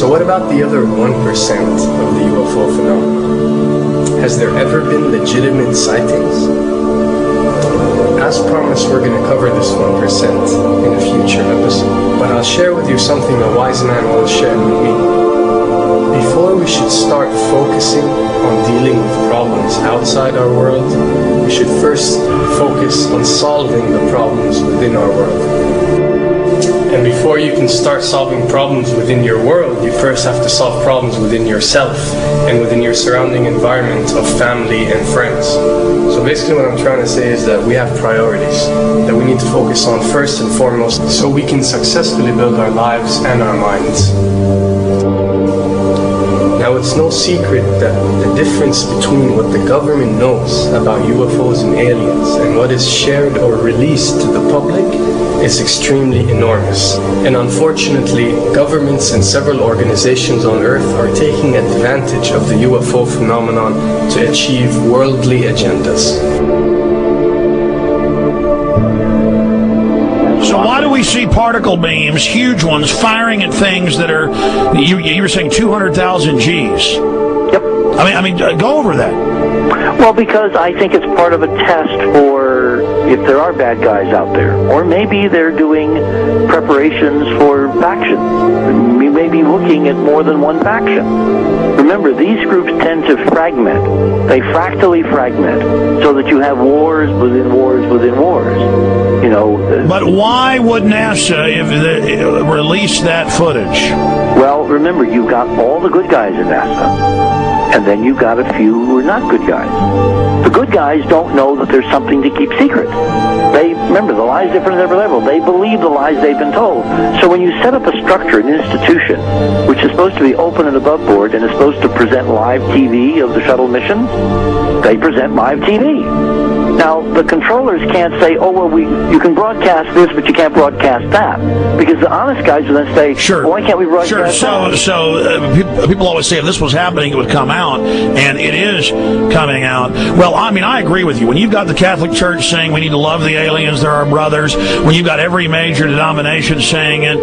So what about the other 1% of the UFO phenomenon? Has there ever been legitimate sightings? As promised, we're going to cover this 1% in a future episode, but I'll share with you something a wise man once shared with me. Before we should start focusing on dealing with problems outside our world, we should first focus on solving the problems within our world. And before you can start solving problems within your world, you first have to solve problems within yourself and within your surrounding environment of family and friends. So basically what I'm trying to say is that we have priorities that we need to focus on first and foremost so we can successfully build our lives and our minds. Now, it's no secret that the difference between what the government knows about UFOs and aliens and what is shared or released to the public is extremely enormous. And unfortunately, governments and several organizations on Earth are taking advantage of the UFO phenomenon to achieve worldly agendas. So why do we see particle beams, huge ones, firing at things that are, you were saying 200,000 Gs? Yep. I mean, go over that. Well, because I think it's part of a test for if there are bad guys out there. Or maybe they're doing preparations for factions. We may be looking at more than one faction. Remember, these groups tend to fragment. They fractally fragment so that you have wars within wars within wars. You know. But why would NASA release that footage? Well, remember, you've got all the good guys in NASA. And then you've got a few who are not good guys. The good guys don't know that there's something to keep secret. Remember, the lie's different at every level. They believe the lies they've been told. So when you set up a structure, an institution, which is supposed to be open and above board and is supposed to present live TV of the shuttle missions, they present live TV. Now, the controllers can't say, oh, well, you can broadcast this, but you can't broadcast that. Because the honest guys will then say, sure. Well, why can't we broadcast that? So people always say if this was happening, it would come out, and it is coming out. Well, I mean, I agree with you. When you've got the Catholic Church saying we need to love the aliens, they're our brothers, when you've got every major denomination saying it,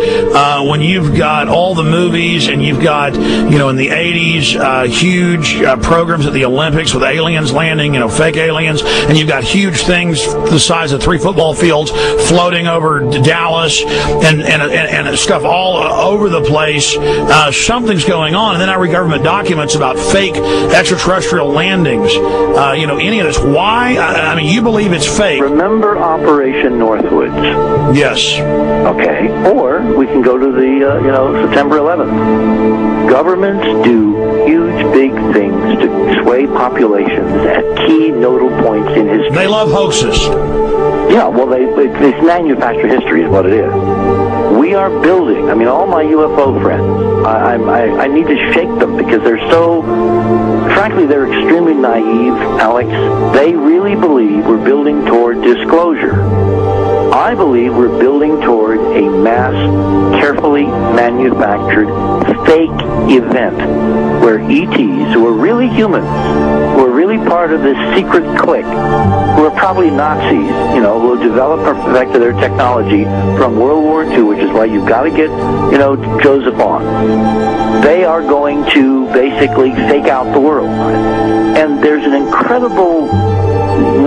when you've got all the movies, and you've got, in the 80s, huge programs at the Olympics with aliens landing, fake aliens, and you've got huge things the size of 3 football fields floating over Dallas and stuff all over the place. Something's going on. And then I read government documents about fake extraterrestrial landings. Any of this. Why? I mean, you believe it's fake. Remember Operation Northwoods? Yes. Okay. Or we can go to the, September 11th. Governments do huge, big things to sway populations at key nodal points in history. They love hoaxes. Yeah, well, it's manufactured history is what it is. We are building, all my UFO friends, I need to shake them because they're so, frankly, they're extremely naive, Alex. They really believe we're building toward disclosure. I believe we're building toward a mass, carefully manufactured, fake event where ETs, who are really humans, who are really part of this secret clique, who are probably Nazis, who have developed or perfected their technology from World War II, which is why you've got to get, Joseph on. They are going to basically fake out the world. And there's an incredible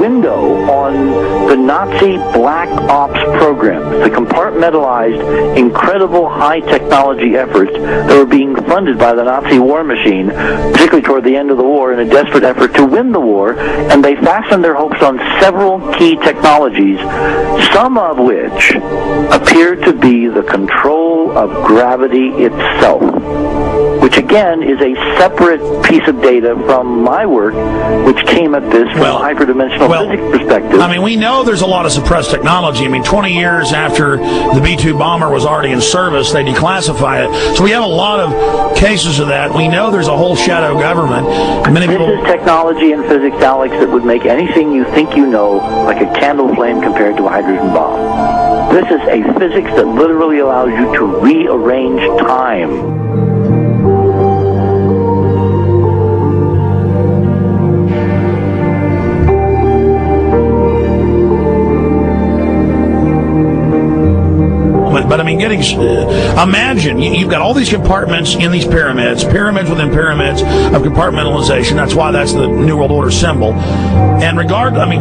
window on the Nazi black ops programs, the compartmentalized, incredible high technology efforts that were being funded by the Nazi war machine, particularly toward the end of the war, in a desperate effort to win the war, and they fastened their hopes on several key technologies, some of which appear to be the control of gravity itself, which again is a separate piece of data from my work, which came at this from a hyperdimensional physics perspective. We know there's a lot of suppressed technology. 20 years after the B-2 bomber was already in service, they declassify it. So we have a lot of cases of that. We know there's a whole shadow government. This is technology and physics, Alex, that would make anything you think you know like a candle flame compared to a hydrogen bomb. This is a physics that literally allows you to rearrange time. But I mean, imagine you've got all these compartments in these pyramids within pyramids of compartmentalization. That's why that's the New World Order symbol. And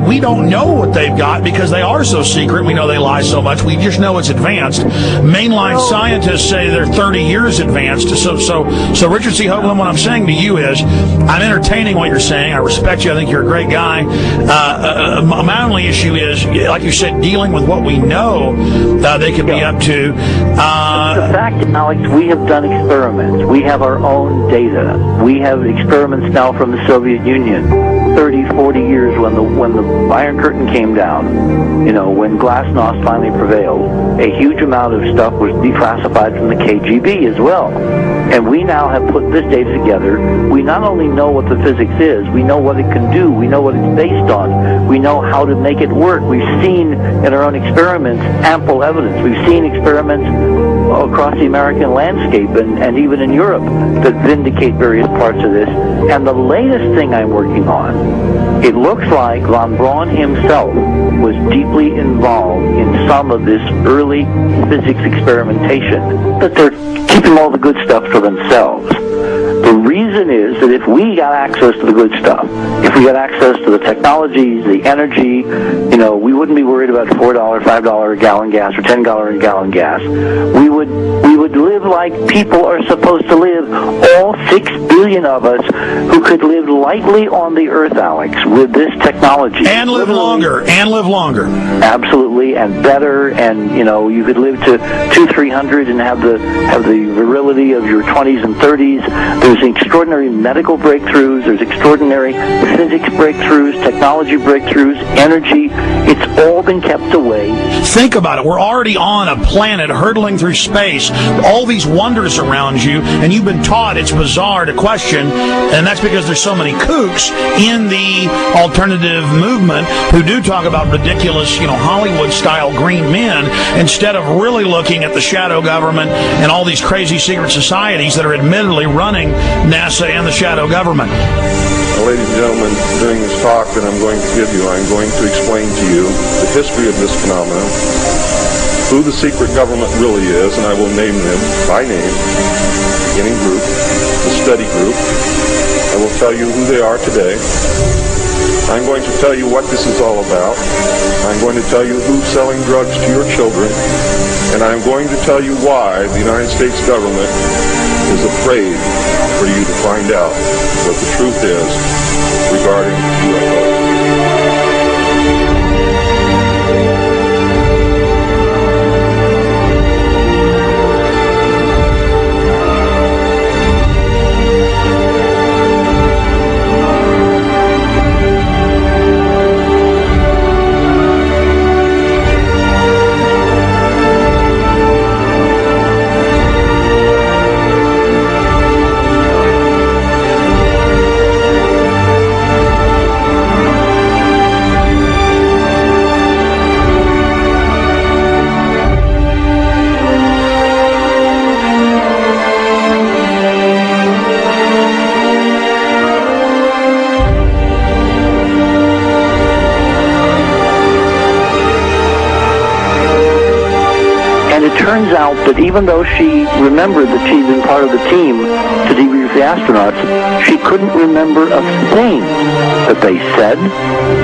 we don't know what they've got because they are so secret. We know they lie so much. We just know it's advanced. Mainline scientists say they're 30 years advanced. So Richard C. Hoagland, what I'm saying to you is, I'm entertaining what you're saying. I respect you. I think you're a great guy. My only issue is, like you said, dealing with what we know they could be up to. The fact, Alex, we have done experiments. We have our own data. We have experiments now from the Soviet Union. 30, 40 years when the Iron Curtain came down, when Glasnost finally prevailed, a huge amount of stuff was declassified from the KGB as well. And we now have put this data together. We not only know what the physics is, we know what it can do, we know what it's based on, we know how to make it work. We've seen in our own experiments ample evidence. We've seen experiments across the American landscape and even in Europe that vindicate various parts of this. And the latest thing I'm working on, it looks like von Braun himself was deeply involved in some of this early physics experimentation, but they're keeping all the good stuff for themselves. The reason is that if we got access to the good stuff, if we got access to the technologies, the energy, we wouldn't be worried about $4, $5 a gallon gas or $10 a gallon gas. We would live like people are supposed to live, all 6 billion of us who could live lightly on the earth, Alex, with this technology. And live longer. Absolutely, and better, and you could live to 200-300 and have the virility of your 20s and 30s. There's extraordinary medical breakthroughs, there's extraordinary physics breakthroughs, technology breakthroughs, energy. It's all been kept away. Think about it. We're already on a planet hurtling through space, all these wonders around you, and you've been taught it's bizarre to question, and that's because there's so many kooks in the alternative movement who do talk about ridiculous, Hollywood-style green men, instead of really looking at the shadow government and all these crazy secret societies that are admittedly running NASA and the shadow government. Now, ladies and gentlemen, during this talk that I'm going to give you, I'm going to explain to you the history of this phenomenon, who the secret government really is, and I will name them by name, the beginning group, the study group. I will tell you who they are today. I'm going to tell you what this is all about. I'm going to tell you who's selling drugs to your children. And I'm going to tell you why the United States government is afraid for you to find out what the truth is regarding UFOs. Turns out that even though she remembered that she'd been part of the team to debrief the astronauts, she couldn't remember a thing that they said.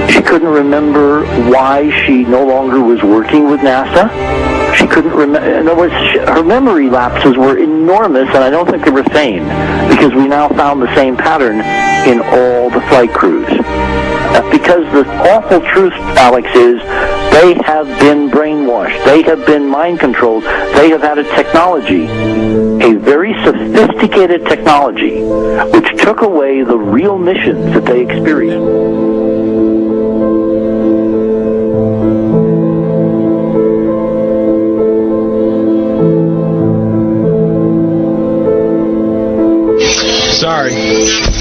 She couldn't remember why she no longer was working with NASA. She couldn't remember. In other words, her memory lapses were enormous, and I don't think they were feigned, because we now found the same pattern in all the flight crews. Because the awful truth, Alex, is they have been brainwashed. They have been mind controlled. They have had a technology, a very sophisticated technology, which took away the real missions that they experienced. Sorry.